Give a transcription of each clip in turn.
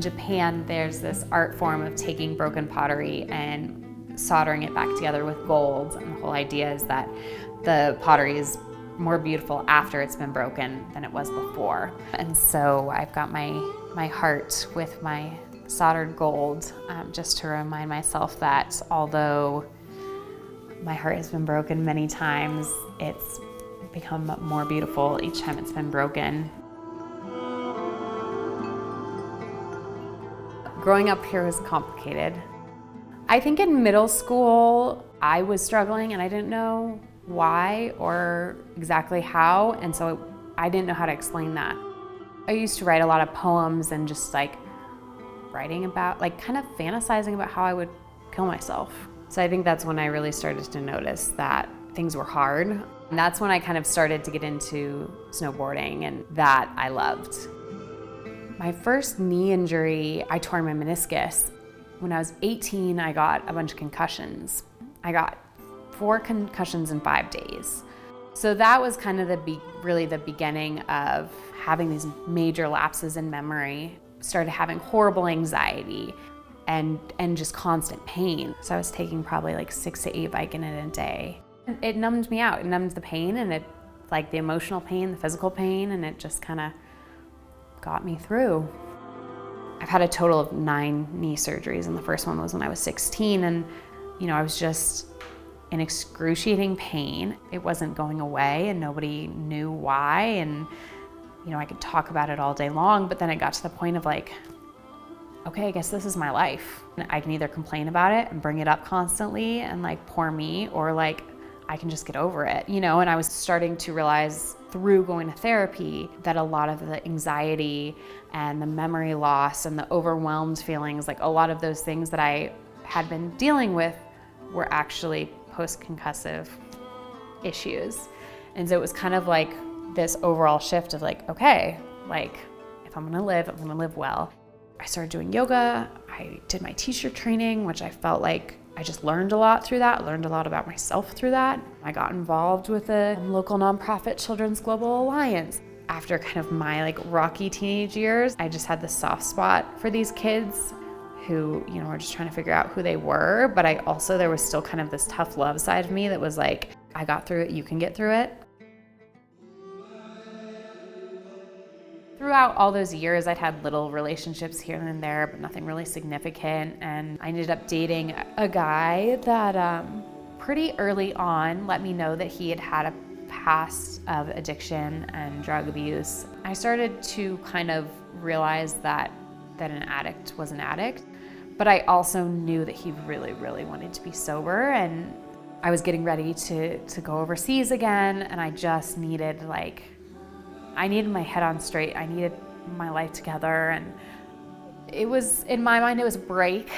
Japan, there's this art form of taking broken pottery and soldering it back together with gold. And the whole idea is that the pottery is more beautiful after it's been broken than it was before. And so I've got my heart with my soldered gold, just to remind myself that although my heart has been broken many times, it's become more beautiful each time it's been broken. Growing up here was complicated. I think in middle school, I was struggling and I didn't know why or exactly how, and so I didn't know how to explain that. I used to write a lot of poems and just like writing about, like kind of fantasizing about how I would kill myself. So I think that's when I really started to notice that things were hard. And that's when I kind of started to get into snowboarding, and that I loved. My first knee injury, I tore my meniscus. When I was 18, I got a bunch of concussions. I got 4 concussions in 5 days. So that was kind of really the beginning of having these major lapses in memory. Started having horrible anxiety and just constant pain. So I was taking probably like 6 to 8 Vicodin a day. It numbed me out. It numbed the pain, and it, like the emotional pain, the physical pain, and it just kind of got me through. I've had a total of 9 knee surgeries, and the first one was when I was 16, and I was just in excruciating pain. It wasn't going away, and nobody knew why, and I could talk about it all day long, but then it got to the point of like, okay, I guess this is my life. I can either complain about it and bring it up constantly and like poor me, or like I can just get over it, And I was starting to realize through going to therapy that a lot of the anxiety and the memory loss and the overwhelmed feelings, like a lot of those things that I had been dealing with were actually post-concussive issues. And so it was kind of like this overall shift of like, okay, like if I'm gonna live well. I started doing yoga. I did my teacher training, which I felt like I just learned a lot through that, learned a lot about myself through that. I got involved with a local nonprofit Children's Global Alliance. After kind of my like rocky teenage years, I just had this soft spot for these kids who, were just trying to figure out who they were. But there was still kind of this tough love side of me that was like, I got through it, you can get through it. Throughout all those years, I'd had little relationships here and there, but nothing really significant. And I ended up dating a guy that pretty early on let me know that he had had a past of addiction and drug abuse. I started to kind of realize that an addict was an addict, but I also knew that he really, really wanted to be sober. And I was getting ready to go overseas again, and I just needed I needed my head on straight. I needed my life together. And it was, in my mind, it was a break.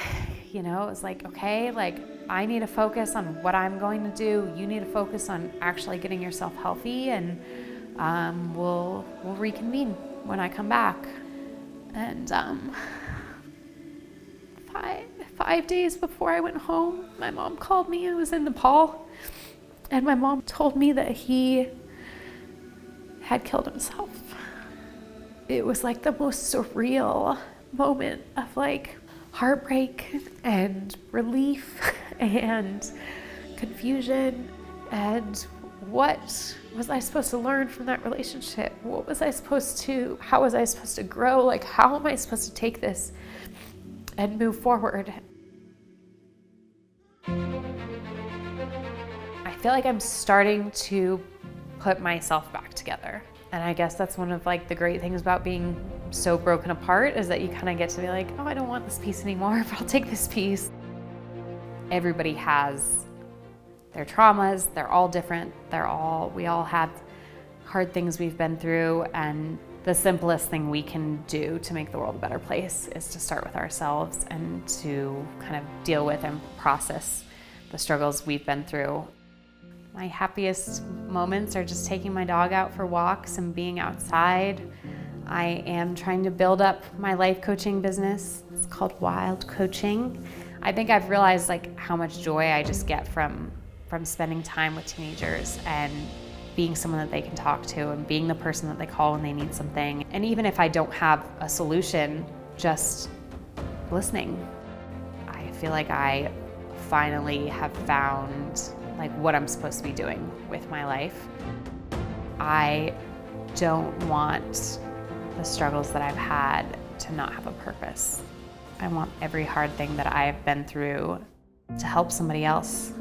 It was like, okay, like I need to focus on what I'm going to do. You need to focus on actually getting yourself healthy, and we'll reconvene when I come back. And 5 days before I went home, my mom called me. I was in Nepal, and my mom told me that he had killed himself. It was like the most surreal moment of like heartbreak and relief and confusion. And what was I supposed to learn from that relationship? How was I supposed to grow? Like, how am I supposed to take this and move forward? I feel like I'm starting to put myself back together. And I guess that's one of like the great things about being so broken apart, is that you kind of get to be like, oh, I don't want this piece anymore, but I'll take this piece. Everybody has their traumas. They're all different. We all have hard things we've been through, and the simplest thing we can do to make the world a better place is to start with ourselves and to kind of deal with and process the struggles we've been through. My happiest moments are just taking my dog out for walks and being outside. I am trying to build up my life coaching business. It's called Wild Coaching. I think I've realized like how much joy I just get from spending time with teenagers and being someone that they can talk to and being the person that they call when they need something. And even if I don't have a solution, just listening. I feel like I finally have found like what I'm supposed to be doing with my life. I don't want the struggles that I've had to not have a purpose. I want every hard thing that I've been through to help somebody else.